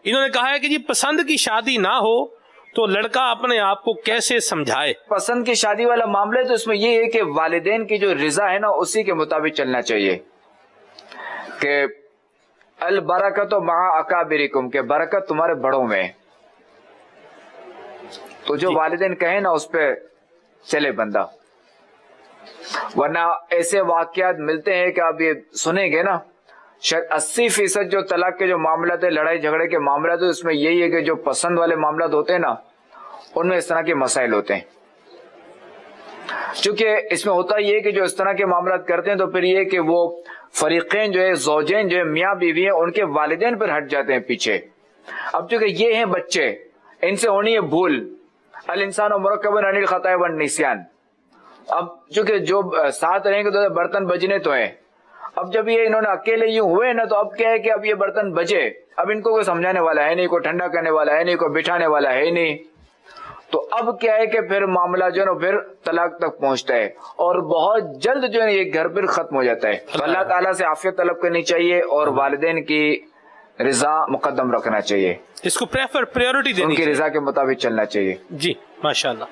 انہوں نے کہا ہے کہ جی پسند کی شادی نہ ہو تو لڑکا اپنے آپ کو کیسے سمجھائے؟ پسند کی شادی والا معاملہ ہے تو اس میں یہ ہے کہ والدین کی جو رضا ہے نا اسی کے مطابق چلنا چاہیے، کہ البرکت مع اکابرکم، کہ برکت تمہارے بڑوں میں، تو جو والدین کہیں نا اس پہ چلے بندہ، ورنہ ایسے واقعات ملتے ہیں کہ آپ یہ سنیں گے نا، شاید 80% جو طلاق کے جو معاملات ہیں، لڑائی جھگڑے کے معاملات ہیں، اس میں یہی ہے کہ جو پسند والے معاملات ہوتے ہیں نا ان میں اس طرح کے مسائل ہوتے ہیں. چونکہ اس میں ہوتا یہ ہے کہ جو اس طرح کے معاملات کرتے ہیں تو پھر یہ کہ وہ فریقین جو ہے، زوجین جو ہے، میاں بیوی ہیں، ان کے والدین پر ہٹ جاتے ہیں پیچھے. اب چونکہ یہ ہیں بچے، ان سے ہونی ہے بھول، الانسان مرکب عن الخطا والنسیان. اب چونکہ جو ساتھ رہیں گے تو برتن بجنے تو ہیں، اب جب یہ انہوں نے اکیلے یوں ہوئے نا تو اب کیا ہے کہ اب یہ برتن بجے، اب ان کو کوئی سمجھانے والا ہے نہیں، کوئی ٹھنڈا کرنے والا ہے نہیں، کوئی بٹھانے والا ہے نہیں، تو اب کیا ہے کہ پھر معاملہ جو ہے نا پھر طلاق تک پہنچتا ہے اور بہت جلد جو ہے یہ گھر پھر ختم ہو جاتا ہے. تو اللہ تعالیٰ سے عافیت طلب کرنی چاہیے اور والدین کی رضا مقدم رکھنا چاہیے، اس کو پریورٹی ان دینی کی چاہیے. رضا کے مطابق چلنا چاہیے. جی ماشاءاللہ.